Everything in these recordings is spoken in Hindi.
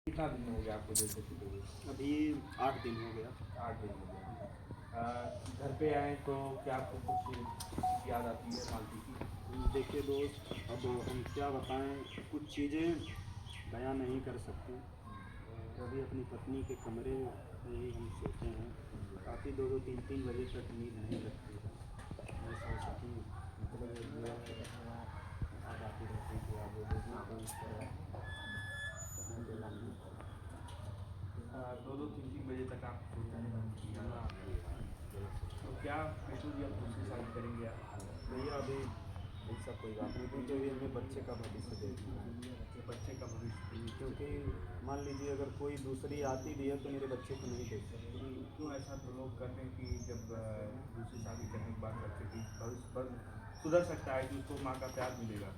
कितना दिन हो गया आपको जैसे कि अभी 8 दिन हो गया। 8 दिन हो गया। घर पे आए तो क्या आपको कुछ याद आती है मालती की? देखिए दोस्त, अब हम क्या बताएं, कुछ चीज़ें बयां नहीं कर सकते। कभी अपनी पत्नी के कमरे में ही हम सोते हैं, काफ़ी 2-2 3-3 बजे तक नींद नहीं लगती है। मैं सोचता हूँ मतलब जो है याद आती रहती है कि आप वो देखना तो इस तरह कहने के लिए नहीं पड़ा। 2-2 3-3 बजे तक आप सोते हैं। तो क्या बेटू जी आप दूसरी शादी करेंगे आप? भैया अभी ऐसा कोई बात नहीं, क्योंकि अभी हमें बच्चे का भविष्य देखना है। बच्चे का भविष्य क्योंकि मान लीजिए अगर कोई दूसरी आती भी है तो मेरे बच्चे को नहीं देख सकती। क्यों ऐसा तो लोग करते हैं कि जब दूसरी शादी करने के बाद बच्चे की भविष्य पर सुधर सकता है कि उसको माँ का प्यार मिलेगा।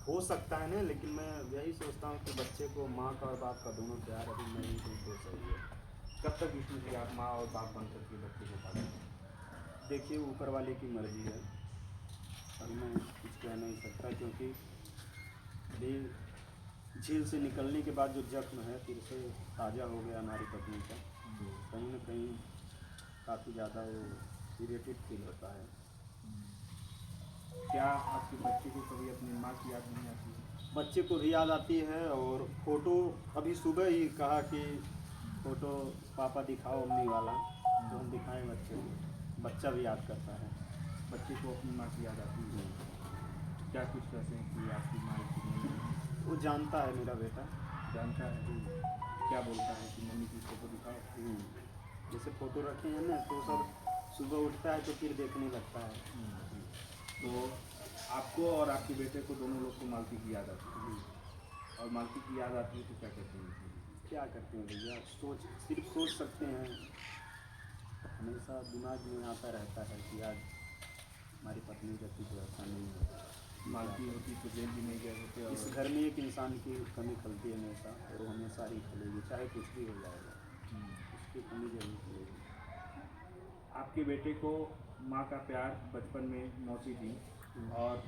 हो सकता है ना, लेकिन मैं यही सोचता हूँ कि बच्चे को माँ का और बाप का दोनों प्यार अभी नहीं दूँ तो सही है। कब तक विष्णु जी आप माँ और बाप बन करके बच्चे को पालेंगे? देखिए ऊपर वाले की मर्जी है, अभी मैं कुछ कह नहीं सकता, क्योंकि अभी झील से निकलने के बाद जो जख्म है फिर से ताज़ा हो गया हमारी पत्नी का। कहीं ना कहीं काफ़ी ज़्यादा वो इरिटेट फील होता है। क्या आपके बच्चे को कभी अपनी माँ की याद नहीं आती है? बच्चे को भी याद आती है, और फ़ोटो अभी सुबह ही कहा कि फ़ोटो पापा दिखाओ अम्मी वाला, तो हम दिखाएं बच्चे को, बच्चा भी याद करता है। बच्चे को अपनी माँ की याद आती है। क्या कुछ कहते हैं कि आपकी माँ इतनी वो जानता है मेरा बेटा। जानता है? क्या बोलता है कि मम्मी की फ़ोटो दिखाओ? जैसे फ़ोटो रखे हैं ना तो सब सुबह उठता है तो फिर देखने लगता है। तो आपको और आपके बेटे को दोनों लोग को मालती की याद आती है, और मालती की याद आती है तो क्या करते हैं? क्या करते हैं भैया, सिर्फ सोच सकते हैं। हमेशा दिमाग में आता रहता है कि आज हमारी पत्नी का कुछ ऐसा नहीं है। मालती होती तो जेल भी नहीं गए होते। इस और घर में एक इंसान की कमी खलती है हमेशा, और वो हमेशा ही खलेगी, चाहे कुछ भी हो जाएगा, उसकी कमी जरूर खलेगी। आपके बेटे को माँ का प्यार बचपन में मौसी दी, और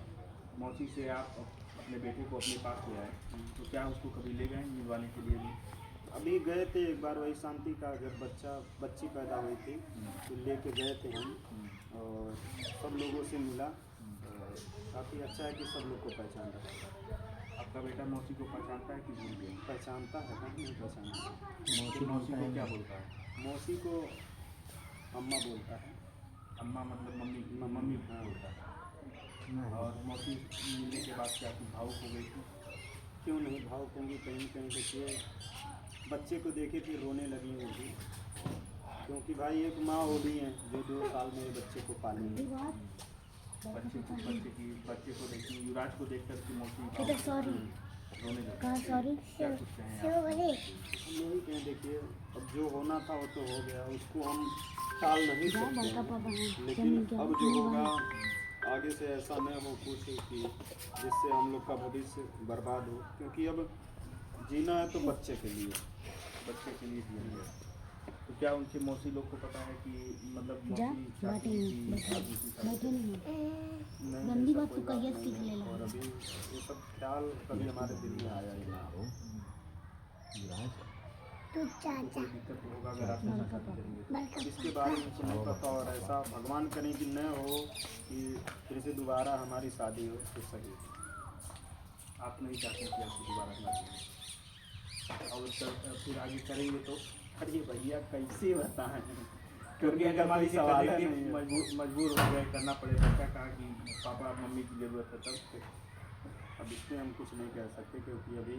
मौसी से आप अपने बेटे को अपने पास ले आए, तो क्या उसको कभी ले गए मिलवाने के लिए भी? अभी गए थे एक बार, वही शांति का जब बच्ची पैदा हुई थी तो लेके गए थे हम, और सब लोगों से मिला, और काफ़ी अच्छा है कि सब लोग को पहचान रहा है। आपका बेटा मौसी को पहचानता है कि भूल गया? पहचानता है, हम नहीं पहचानता। मौसी को क्या बोलता है? मौसी को अम्मा बोलता है। अम्मा मतलब मम्मी? मम्मी बोलता है। और मौसी मिलने के बाद क्या कुछ भावुक हो गई थी? क्यों नहीं भावुक होंगी, कहीं न कहीं देखिए बच्चे को देखे फिर रोने लगी होगी, क्योंकि भाई एक माँ वो भी हैं जो 2 साल में बच्चे को पालेंगे। बच्चे को देखिए, युवराज को देख कर के मौसी रोने लगी। क्या कुछ कहें आप? हम यही कहें, देखिए अब जो होना था वो तो हो गया, उसको हम टाल नहीं सकते हैं, लेकिन अब जो होगा आगे से ऐसा न हो कुछ कि जिससे हम लोग का भविष्य बर्बाद हो, क्योंकि अब जीना है तो बच्चे के लिए। बच्चे के लिए दिया है। तो क्या उनके मौसी लोग को पता है कि मतलब गंदी बात तो कहिए सीख लेना, और अभी ये सब ख्याल कभी हमारे दिल में आया ही ना हो। तो कोई दिक्कत होगा अगर आप ऐसा शादी करेंगे? इसके बारे में मुझे नहीं पता, और ऐसा भगवान करे कि न हो कि फिर से दोबारा हमारी शादी हो तो सही। आप नहीं चाहते कि आपको दोबारा शादी हो, और फिर आगे करेंगे तो? अरे भैया कैसे बताएं, क्योंकि अगर मान लीजिए सवाल करने के नहीं है। लिए मजबूर हो गए, करना पड़ेगा, क्या कहा कि पापा मम्मी की ज़रूरत है तब? अब इसमें हम कुछ नहीं कह सकते, क्योंकि अभी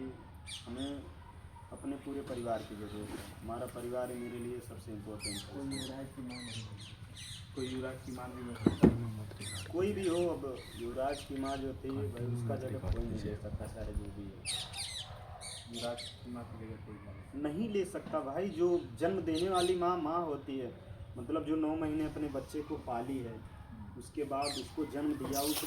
हमें अपने पूरे परिवार की ज़रूरत है। हमारा परिवार ही मेरे लिए सबसे इम्पोर्टेंट है। कोई युवराज की माँ भी नहीं सकता। कोई भी हो, अब युवराज की माँ जो थी भाई उसका जगह कोई नहीं ले सकता, चाहे जो भी है। युवराज की माँ की जगह कोई नहीं ले सकता भाई, जो जन्म देने वाली माँ माँ होती है, मतलब जो 9 महीने अपने बच्चे को पाली है, उसके बाद उसको जन्म दिया, उस